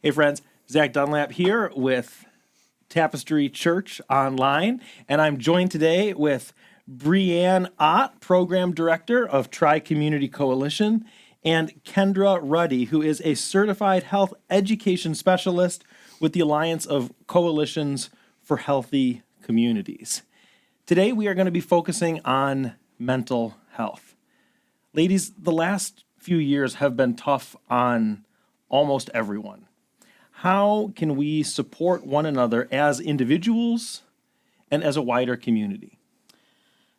Hey friends, Zach Dunlap here with Tapestry Church Online, and I'm joined today with Brianne Ott, Program Director of Tri-Community Coalition, and Kendra Ruddy, who is a Certified Health Education Specialist with the Alliance of Coalitions for Healthy Communities. Today we are going to be focusing on mental health. Ladies, the last few years have been tough on almost everyone. How can we support one another as individuals and as a wider community?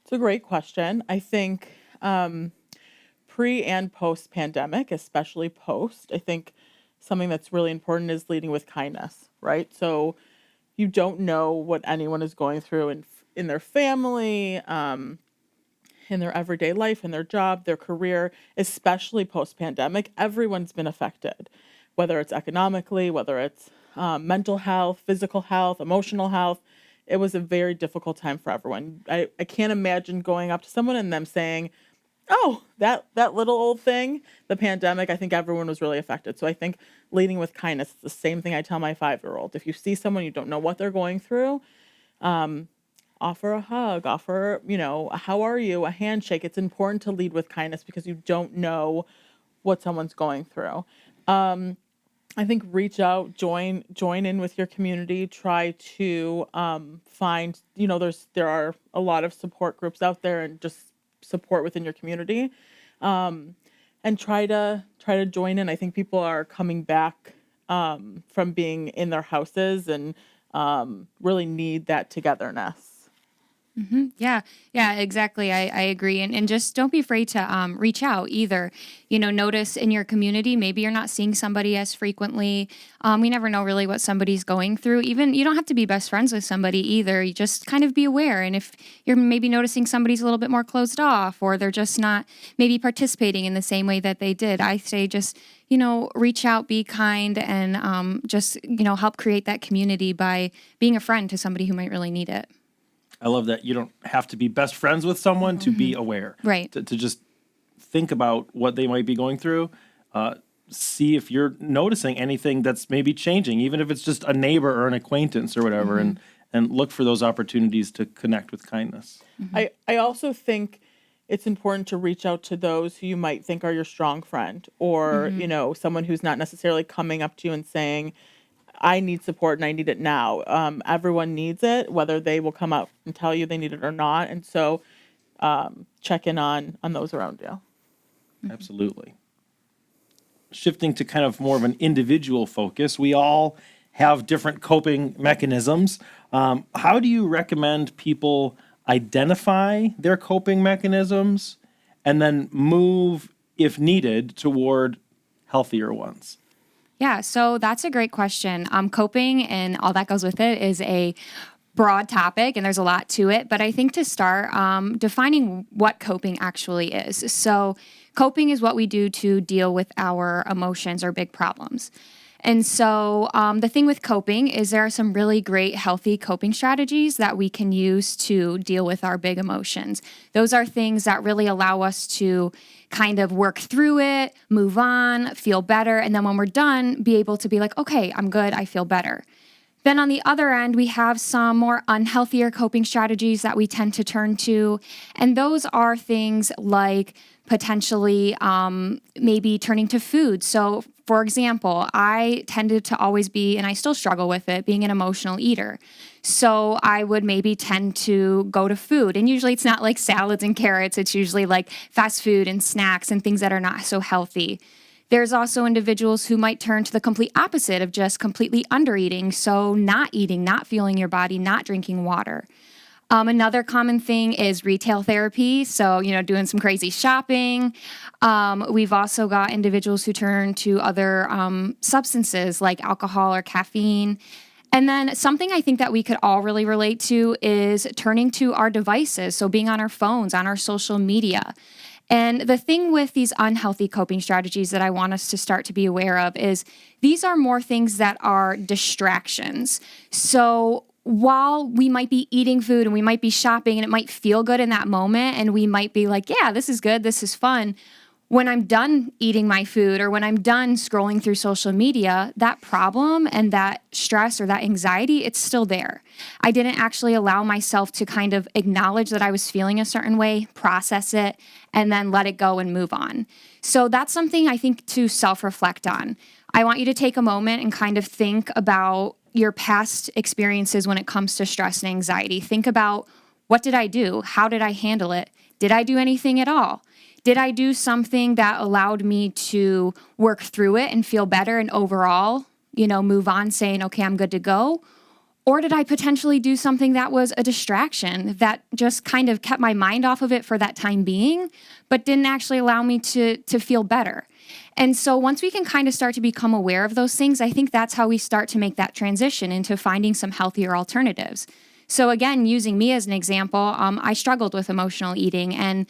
It's a great question. I think pre and post pandemic, especially post, I think something that's really important is leading with kindness, right? So you don't know what anyone is going through in their family, in their everyday life, in their job, their career, especially post pandemic. Everyone's been affected, whether it's economically, whether it's mental health, physical health, emotional health. It was a very difficult time for everyone. I can't imagine going up to someone and them saying, oh, that little old thing, the pandemic. I think everyone was really affected. So I think leading with kindness is the same thing I tell my 5-year-old. If you see someone, you don't know what they're going through, offer a hug, offer, how are you, a handshake. It's important to lead with kindness because you don't know what someone's going through. I think reach out, join in with your community, try to find, there are a lot of support groups out there, and just support within your community, and try to join in. I think people are coming back from being in their houses and really need that togetherness. Mm-hmm. Yeah, exactly. I agree. And just don't be afraid to reach out either. Notice in your community, maybe you're not seeing somebody as frequently. We never know really what somebody's going through. Even you don't have to be best friends with somebody either. You just kind of be aware. And if you're maybe noticing somebody's a little bit more closed off, or they're just not maybe participating in the same way that they did, I say just, reach out, be kind, and just, help create that community by being a friend to somebody who might really need it. I love that you don't have to be best friends with someone to be aware. Right. To just think about what they might be going through. See if you're noticing anything that's maybe changing, even if it's just a neighbor or an acquaintance or whatever, and look for those opportunities to connect with kindness. I also think it's important to reach out to those who you might think are your strong friend, or, someone who's not necessarily coming up to you and saying, I need support and I need it now. Everyone needs it, whether they will come out and tell you they need it or not. And so check in on those around you. Absolutely. Shifting to kind of more of an individual focus, we all have different coping mechanisms. How do you recommend people identify their coping mechanisms and then move, if needed, toward healthier ones? Yeah, so that's a great question. Coping and all that goes with it is a broad topic, and there's a lot to it. But I think to start, defining what coping actually is. So coping is what we do to deal with our emotions or big problems. And so the thing with coping is there are some really great healthy coping strategies that we can use to deal with our big emotions. Those are things that really allow us to kind of work through it, move on, feel better, and then when we're done, be able to be like, okay, I'm good, I feel better. Then on the other end, we have some more unhealthier coping strategies that we tend to turn to, and those are things like potentially maybe turning to food. So for example, I tended to always be, and I still struggle with it, being an emotional eater. So I would maybe tend to go to food. And usually it's not like salads and carrots. It's usually like fast food and snacks and things that are not so healthy. There's also individuals who might turn to the complete opposite of just completely undereating. So not eating, not fueling your body, not drinking water. Another common thing is retail therapy. So, doing some crazy shopping. We've also got individuals who turn to other substances like alcohol or caffeine. And then something I think that we could all really relate to is turning to our devices. So being on our phones, on our social media. And the thing with these unhealthy coping strategies that I want us to start to be aware of is these are more things that are distractions. So while we might be eating food and we might be shopping and it might feel good in that moment and we might be like, yeah, this is good, this is fun, when I'm done eating my food or when I'm done scrolling through social media, that problem and that stress or that anxiety, it's still there. I didn't actually allow myself to kind of acknowledge that I was feeling a certain way, process it, and then let it go and move on. So that's something I think to self-reflect on. I want you to take a moment and kind of think about your past experiences when it comes to stress and anxiety. Think about, what did I do? How did I handle it? Did I do anything at all? Did I do something that allowed me to work through it and feel better and overall, move on saying, okay, I'm good to go? Or did I potentially do something that was a distraction that just kind of kept my mind off of it for that time being, but didn't actually allow me to feel better? And so once we can kind of start to become aware of those things, I think that's how we start to make that transition into finding some healthier alternatives. So again, using me as an example, I struggled with emotional eating, and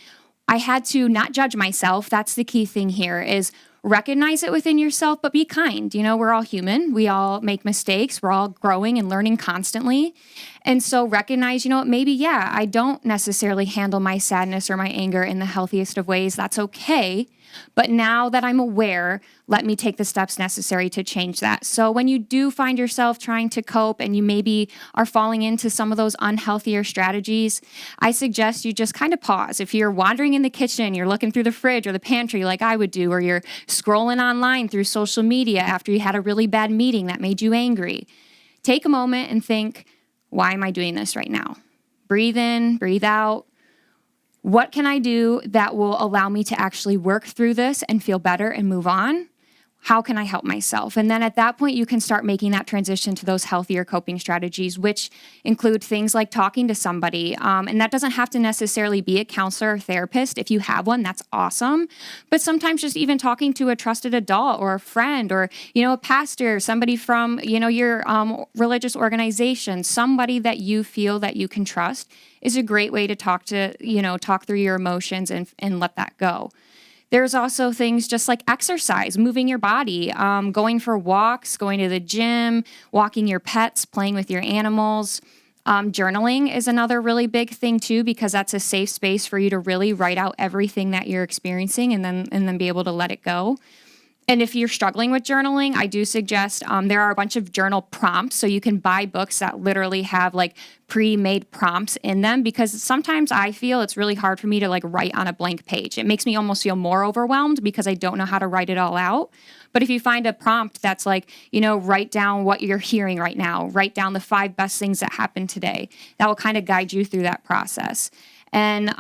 I had to not judge myself. That's the key thing here, is recognize it within yourself, but be kind. We're all human. We all make mistakes. We're all growing and learning constantly. And so recognize, maybe, I don't necessarily handle my sadness or my anger in the healthiest of ways. That's okay. But now that I'm aware, let me take the steps necessary to change that. So when you do find yourself trying to cope and you maybe are falling into some of those unhealthier strategies, I suggest you just kind of pause. If you're wandering in the kitchen, you're looking through the fridge or the pantry like I would do, or you're scrolling online through social media after you had a really bad meeting that made you angry, take a moment and think, why am I doing this right now? Breathe in, breathe out. What can I do that will allow me to actually work through this and feel better and move on? How can I help myself? And then at that point, you can start making that transition to those healthier coping strategies, which include things like talking to somebody. And that doesn't have to necessarily be a counselor or therapist. If you have one, that's awesome. But sometimes just even talking to a trusted adult or a friend or, a pastor, somebody from, your religious organization, somebody that you feel that you can trust is a great way to talk through your emotions and let that go. There's also things just like exercise, moving your body, going for walks, going to the gym, walking your pets, playing with your animals. Journaling is another really big thing too, because that's a safe space for you to really write out everything that you're experiencing and then be able to let it go. And if you're struggling with journaling, I do suggest there are a bunch of journal prompts. So you can buy books that literally have like pre-made prompts in them, because sometimes I feel it's really hard for me to like write on a blank page. It makes me almost feel more overwhelmed because I don't know how to write it all out. But if you find a prompt that's like, write down what you're hearing right now, write down the 5 best things that happened today, that will kind of guide you through that process. And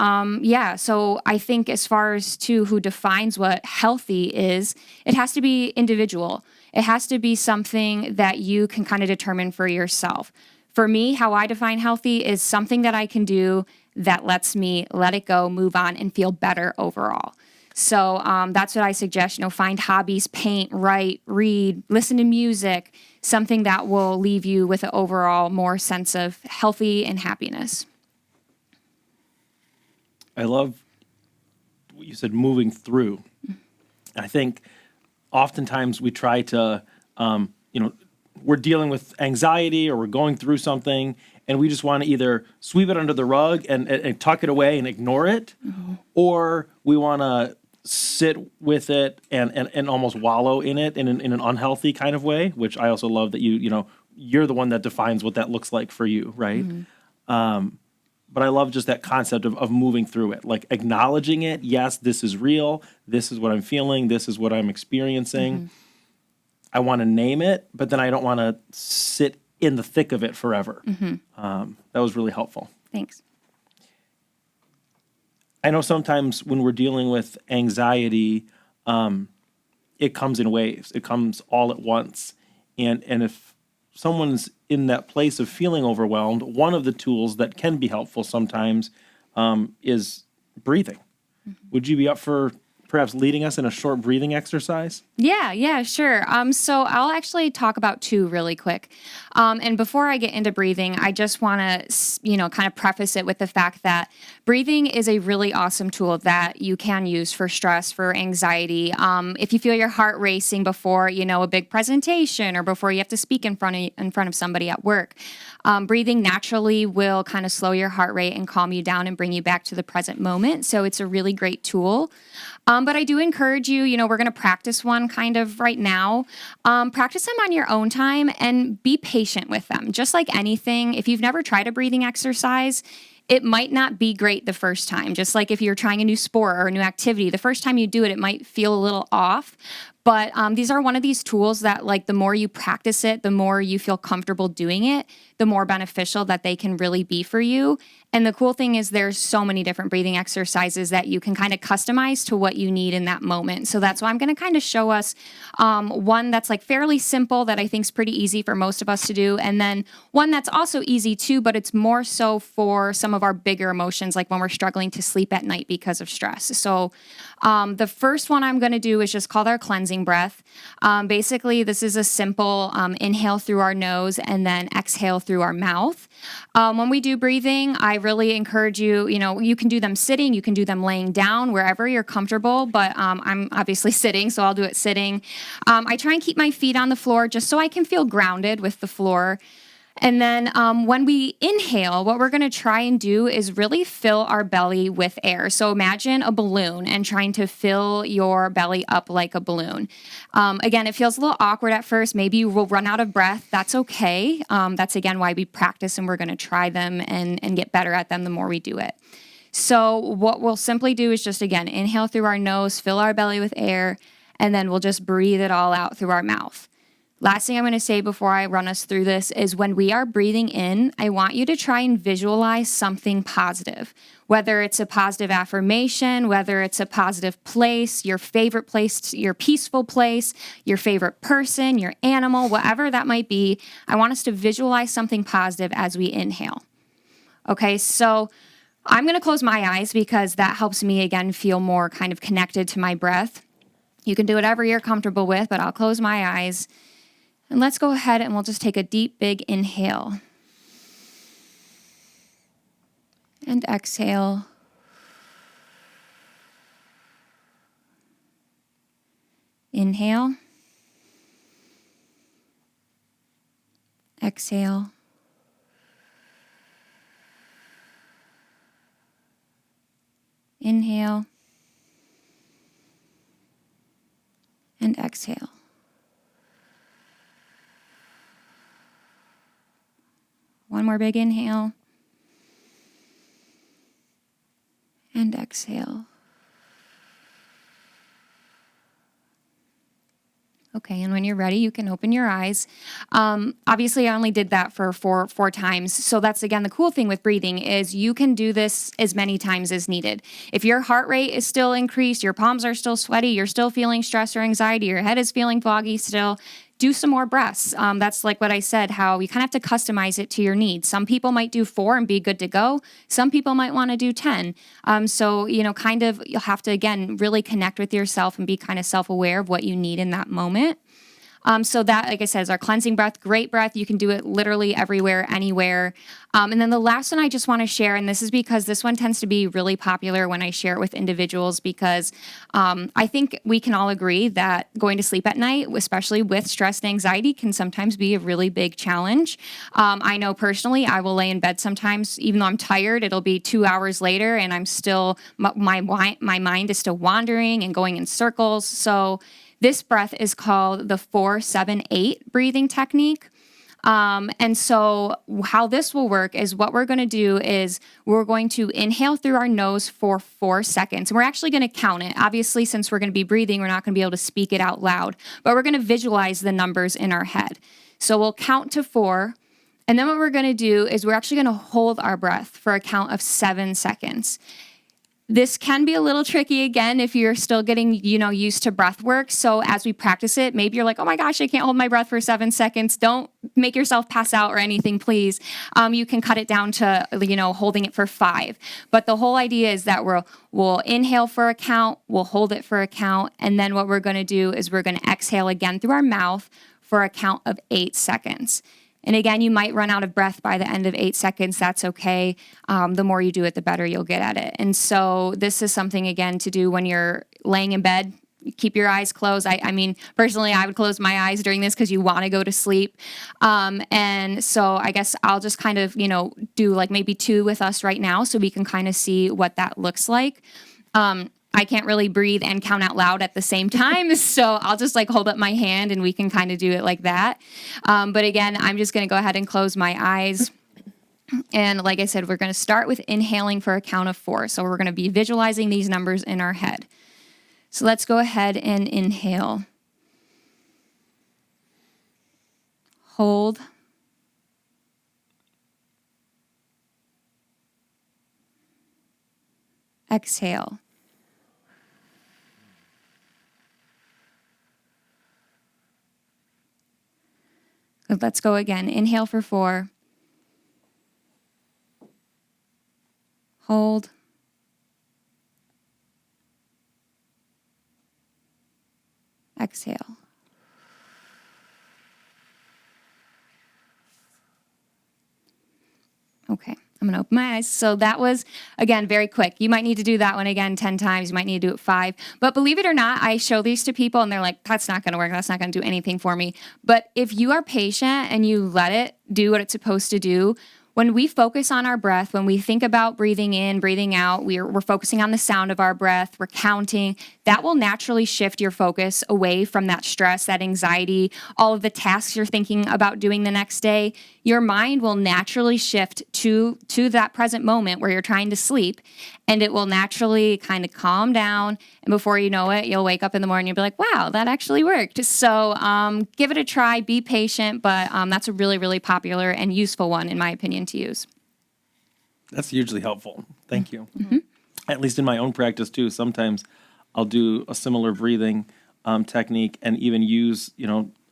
so I think as far as to who defines what healthy is, it has to be individual. It has to be something that you can kind of determine for yourself. For me, how I define healthy is something that I can do that lets me let it go, move on, and feel better overall. So that's what I suggest. Find hobbies, paint, write, read, listen to music, something that will leave you with an overall more sense of healthy and happiness. I love what you said, moving through. I think oftentimes we try to, we're dealing with anxiety or we're going through something, and we just want to either sweep it under the rug and tuck it away and ignore it, or we want to sit with it and almost wallow in it in an unhealthy kind of way, which I also love that you're the one that defines what that looks like for you, right? But I love just that concept of moving through it, like acknowledging it. Yes, this is real. This is what I'm feeling. This is what I'm experiencing. I want to name it, but then I don't want to sit in the thick of it forever. That was really helpful. Thanks. I know sometimes when we're dealing with anxiety, it comes in waves. It comes all at once. And if someone's in that place of feeling overwhelmed, one of the tools that can be helpful sometimes is breathing. Would you be up for perhaps leading us in a short breathing exercise? Yeah, sure. So I'll actually talk about 2 really quick. And before I get into breathing, I just want to, kind of preface it with the fact that breathing is a really awesome tool that you can use for stress, for anxiety. If you feel your heart racing before, a big presentation or before you have to speak in front of somebody at work, breathing naturally will kind of slow your heart rate and calm you down and bring you back to the present moment. So it's a really great tool. But I do encourage you, we're going to practice one kind of right now. Practice them on your own time and be patient with them. Just like anything, if you've never tried a breathing exercise, it might not be great the first time. Just like if you're trying a new sport or a new activity, the first time you do it, it might feel a little off. But these are one of these tools that, like, the more you practice it, the more you feel comfortable doing it, the more beneficial that they can really be for you. And the cool thing is there's so many different breathing exercises that you can kind of customize to what you need in that moment. So that's why I'm going to kind of show us one that's like fairly simple that I think is pretty easy for most of us to do. And then one that's also easy too, but it's more so for some of our bigger emotions, like when we're struggling to sleep at night because of stress. So the first one I'm going to do is just called our cleansing breath. Basically, this is a simple inhale through our nose and then exhale through our mouth. When we do breathing, I really encourage you, you can do them sitting, you can do them laying down, wherever you're comfortable, but I'm obviously sitting, so I'll do it sitting. I try and keep my feet on the floor just so I can feel grounded with the floor. And then when we inhale, what we're going to try and do is really fill our belly with air. So imagine a balloon and trying to fill your belly up like a balloon. Again, it feels a little awkward at first. Maybe you will run out of breath. That's okay. That's, again, why we practice, and we're going to try them and get better at them the more we do it. So what we'll simply do is just, again, inhale through our nose, fill our belly with air, and then we'll just breathe it all out through our mouth. Last thing I'm going to say before I run us through this is when we are breathing in, I want you to try and visualize something positive, whether it's a positive affirmation, whether it's a positive place, your favorite place, your peaceful place, your favorite person, your animal, whatever that might be. I want us to visualize something positive as we inhale. Okay, so I'm going to close my eyes because that helps me, again, feel more kind of connected to my breath. You can do whatever you're comfortable with, but I'll close my eyes. And let's go ahead and we'll just take a deep, big inhale. And exhale. Inhale. Exhale. Inhale. And exhale. One more big inhale. And exhale. Okay, and when you're ready, you can open your eyes. Obviously, I only did that for four times. So that's, again, the cool thing with breathing is you can do this as many times as needed. If your heart rate is still increased, your palms are still sweaty, you're still feeling stress or anxiety, your head is feeling foggy still, do some more breaths. That's like what I said, how you kind of have to customize it to your needs. Some people might do 4 and be good to go. Some people might want to do 10. So, kind of you'll have to, again, really connect with yourself and be kind of self-aware of what you need in that moment. So that, like I said, is our cleansing breath. Great breath. You can do it literally everywhere, anywhere. And then the last one I just want to share, and this is because this one tends to be really popular when I share it with individuals, because I think we can all agree that going to sleep at night, especially with stress and anxiety, can sometimes be a really big challenge. I know personally, I will lay in bed sometimes, even though I'm tired, it'll be 2 hours later and I'm still, my mind is still wandering and going in circles. So this breath is called the 4-7-8 breathing technique. And so how this will work is what we're going to do is we're going to inhale through our nose for 4 seconds. And we're actually going to count it. Obviously, since we're going to be breathing, we're not going to be able to speak it out loud, but we're going to visualize the numbers in our head. So we'll count to 4. And then what we're going to do is we're actually going to hold our breath for a count of 7 seconds. This can be a little tricky, again, if you're still getting, used to breath work. So as we practice it, maybe you're like, oh my gosh, I can't hold my breath for 7 seconds. Don't make yourself pass out or anything, please. You can cut it down to, holding it for 5. But the whole idea is that we'll inhale for a count, we'll hold it for a count, and then what we're going to do is we're going to exhale again through our mouth for a count of 8 seconds. And again, you might run out of breath by the end of 8 seconds. That's okay. The more you do it, the better you'll get at it. And so this is something, again, to do when you're laying in bed. Keep your eyes closed. I mean, personally, I would close my eyes during this because you want to go to sleep. And so I guess I'll just kind of, do like maybe 2 with us right now so we can kind of see what that looks like. I can't really breathe and count out loud at the same time. So I'll just like hold up my hand and we can kind of do it like that. But again, I'm just going to go ahead and close my eyes. And like I said, we're going to start with inhaling for a count of 4. So we're going to be visualizing these numbers in our head. So let's go ahead and inhale. Hold. Exhale. Let's go again. Inhale for 4. Hold. Exhale. Okay, I'm going to open my eyes. So that was, again, very quick. You might need to do that one again 10 times. You might need to do it 5. But believe it or not, I show these to people and they're like, that's not going to work. That's not going to do anything for me. But if you are patient and you let it do what it's supposed to do, when we focus on our breath, when we think about breathing in, breathing out, we're focusing on the sound of our breath, we're counting, that will naturally shift your focus away from that stress, that anxiety, all of the tasks you're thinking about doing the next day. Your mind will naturally shift to that present moment where you're trying to sleep, and it will naturally kind of calm down. And before you know it, you'll wake up in the morning and you'll be like, wow, that actually worked. So give it a try, be patient, but that's a really, really popular and useful one, in my opinion, to use. That's hugely helpful. Thank you. Mm-hmm. At least in my own practice too, sometimes I'll do a similar breathing technique and even use,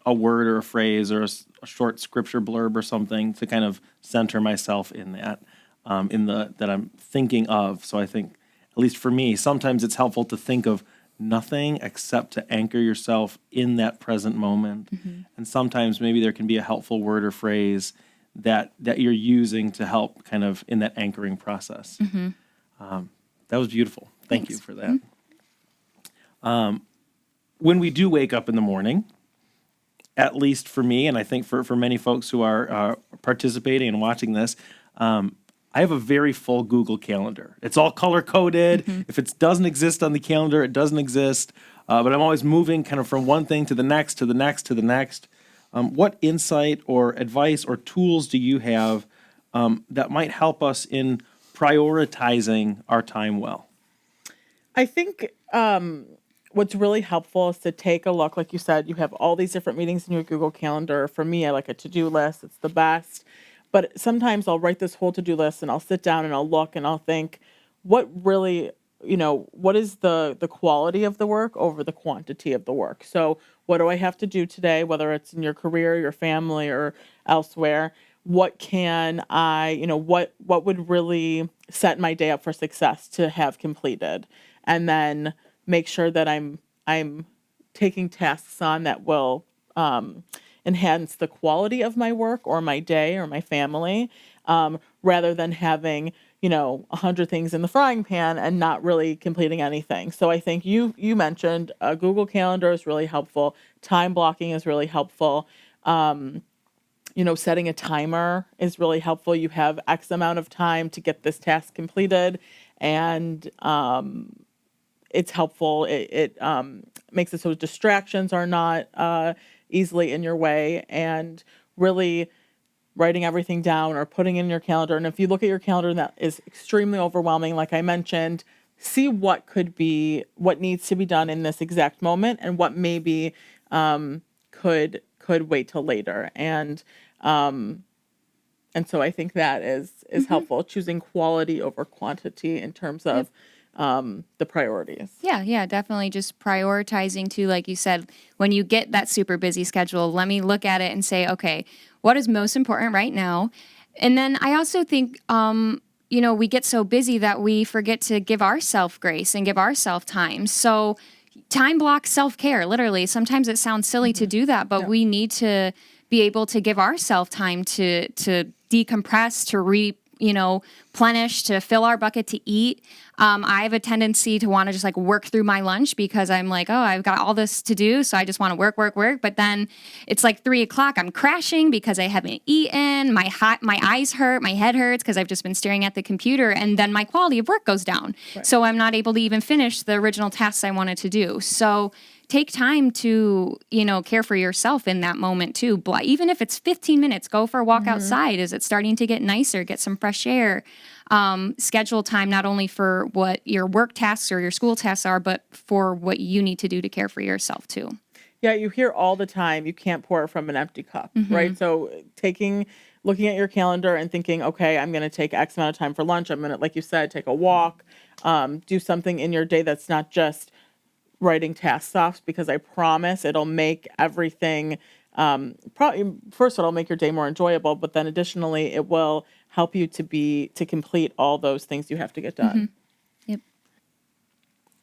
a word or a phrase or a short scripture blurb or something to kind of center myself in that, that I'm thinking of. So I think, at least for me, sometimes it's helpful to think of nothing except to anchor yourself in that present moment. Mm-hmm. And sometimes maybe there can be a helpful word or phrase that you're using to help kind of in that anchoring process. Mm-hmm. That was beautiful. Thank you for that. Mm-hmm. When we do wake up in the morning, at least for me, and I think for many folks who are participating and watching this, I have a very full Google Calendar. It's all color-coded. Mm-hmm. If it doesn't exist on the calendar, it doesn't exist. But I'm always moving kind of from one thing to the next, to the next, to the next. What insight or advice or tools do you have that might help us in prioritizing our time well? I think what's really helpful is to take a look. Like you said, you have all these different meetings in your Google Calendar. For me, I like a to-do list. It's the best. But sometimes I'll write this whole to-do list and I'll sit down and I'll look and I'll think, what really, what is the quality of the work over the quantity of the work? So what do I have to do today, whether it's in your career, your family, or elsewhere? What can I, what would really set my day up for success to have completed? And then make sure that I'm taking tasks on that will enhance the quality of my work or my day or my family, rather than having 100 things in the frying pan and not really completing anything. So I think you mentioned a Google Calendar is really helpful. Time blocking is really helpful. Setting a timer is really helpful. You have X amount of time to get this task completed, and it's helpful. It makes it so distractions are not easily in your way, and really writing everything down or putting in your calendar. And if you look at your calendar and that is extremely overwhelming, like I mentioned, see what needs to be done in this exact moment and what maybe could wait till later. And so I think that is mm-hmm. helpful, choosing quality over quantity in terms of the priorities. Yeah, definitely just prioritizing too, like you said, when you get that super busy schedule, let me look at it and say, okay, what is most important right now? And then I also think, we get so busy that we forget to give ourselves grace and give ourselves time. So time block self-care, literally. Sometimes it sounds silly mm-hmm. to do that, but we need to be able to give ourselves time to decompress, to plenish, to fill our bucket to eat. I have a tendency to want to just like work through my lunch because I'm like, oh, I've got all this to do. So I just want to work. But then it's like 3:00. I'm crashing because I haven't eaten. My eyes hurt. My head hurts because I've just been staring at the computer. And then my quality of work goes down. Right. So I'm not able to even finish the original tasks I wanted to do. So take time to, care for yourself in that moment too. Even if it's 15 minutes, go for a walk outside. Is it starting to get nicer? Get some fresh air. Schedule time not only for what your work tasks or your school tasks are, but for what you need to do to care for yourself too. Yeah, you hear all the time, you can't pour from an empty cup, right? So looking at your calendar and thinking, okay, I'm going to take X amount of time for lunch. I'm going to, like you said, take a walk, do something in your day that's not just writing tasks off, because I promise it'll make everything, first it'll make your day more enjoyable, but then additionally it will help you to complete all those things you have to get done. Yep.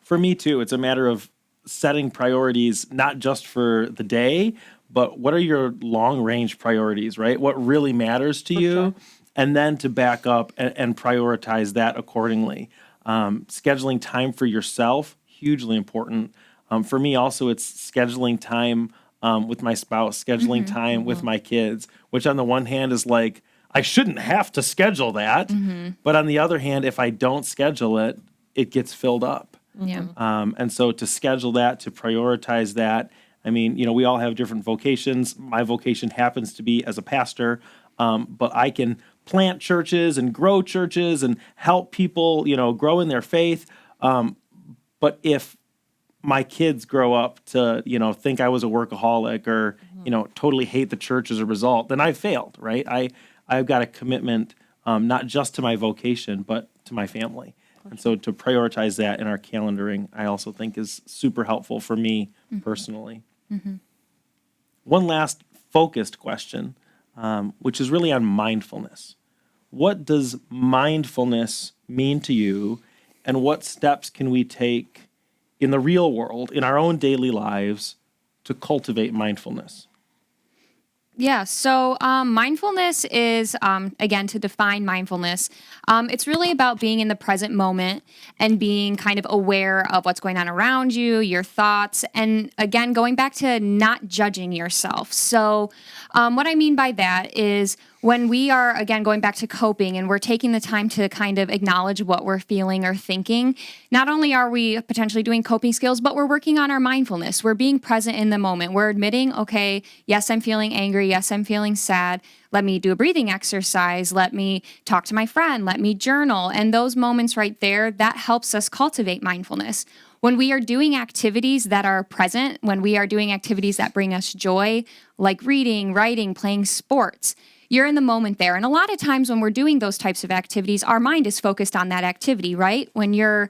For me too, it's a matter of setting priorities, not just for the day, but what are your long range priorities, right? What really matters to you, sure. And then to back up and prioritize that accordingly. Scheduling time for yourself, hugely important. For me also, it's scheduling time with my spouse, scheduling time with my kids, which on the one hand is like, I shouldn't have to schedule that. But on the other hand, if I don't schedule it, it gets filled up. Yeah. And so to schedule that, to prioritize that, I mean, we all have different vocations. My vocation happens to be as a pastor, but I can plant churches and grow churches and help people, grow in their faith. But if my kids grow up to, think I was a workaholic or, totally hate the church as a result, then I've failed, right? I've got a commitment, not just to my vocation, but to my family. And so to prioritize that in our calendaring, I also think is super helpful for me personally. One last focused question, which is really on mindfulness. What does mindfulness mean to you, and what steps can we take in the real world, in our own daily lives, to cultivate mindfulness? Yeah, so mindfulness is, again, to define mindfulness, it's really about being in the present moment and being kind of aware of what's going on around you, your thoughts, and again, going back to not judging yourself. So what I mean by that is when we are, again, going back to coping and we're taking the time to kind of acknowledge what we're feeling or thinking, not only are we potentially doing coping skills, but we're working on our mindfulness. We're being present in the moment. We're admitting, okay, yes, I'm feeling angry. Yes, I'm feeling sad. Let me do a breathing exercise. Let me talk to my friend. Let me journal. And those moments right there, that helps us cultivate mindfulness. When we are doing activities that are present, when we are doing activities that bring us joy, like reading, writing, playing sports, you're in the moment there. And a lot of times when we're doing those types of activities, our mind is focused on that activity, right? When you're,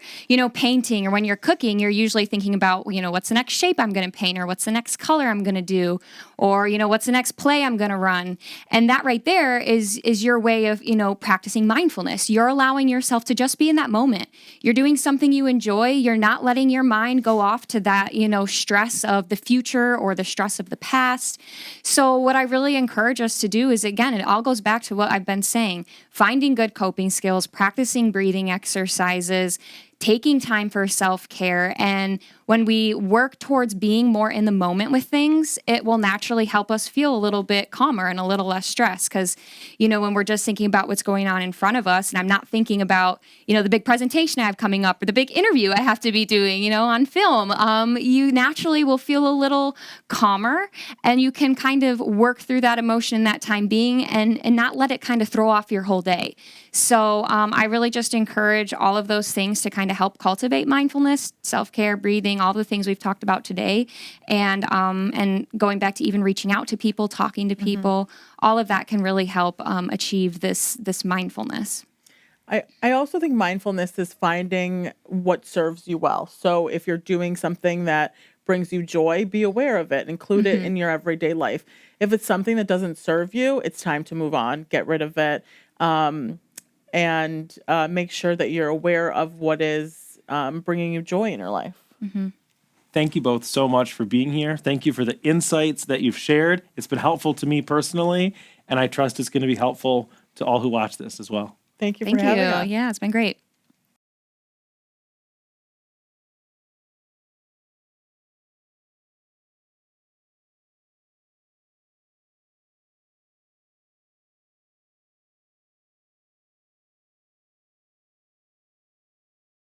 painting or when you're cooking, you're usually thinking about, what's the next shape I'm going to paint, or what's the next color I'm going to do, or, what's the next play I'm going to run. And that right there is your way of, practicing mindfulness. You're allowing yourself to just be in that moment. You're doing something you enjoy. You're not letting your mind go off to that, stress of the future or the stress of the past. So what I really encourage us to do is, again, it all goes back to what I've been saying, finding good coping skills, practicing breathing exercises, taking time for self-care. And when we work towards being more in the moment with things, it will naturally help us feel a little bit calmer and a little less stressed. Because, when we're just thinking about what's going on in front of us, and I'm not thinking about, the big presentation I have coming up or the big interview I have to be doing, on film, you naturally will feel a little calmer, and you can kind of work through that emotion in that time being and not let it kind of throw off your whole day. So I really just encourage all of those things to kind of help cultivate mindfulness, self-care, breathing, all the things we've talked about today, and going back to even reaching out to people, talking to people, all of that can really help achieve this mindfulness. I also think mindfulness is finding what serves you well. So if you're doing something that brings you joy, be aware of it, include it in your everyday life. If it's something that doesn't serve you, it's time to move on, get rid of it. And make sure that you're aware of what is bringing you joy in your life. Thank you both so much for being here. Thank you for the insights that you've shared. It's been helpful to me personally, and I trust it's going to be helpful to all who watch this as well. Thank you Thank for you. having us. Yeah, it's been great.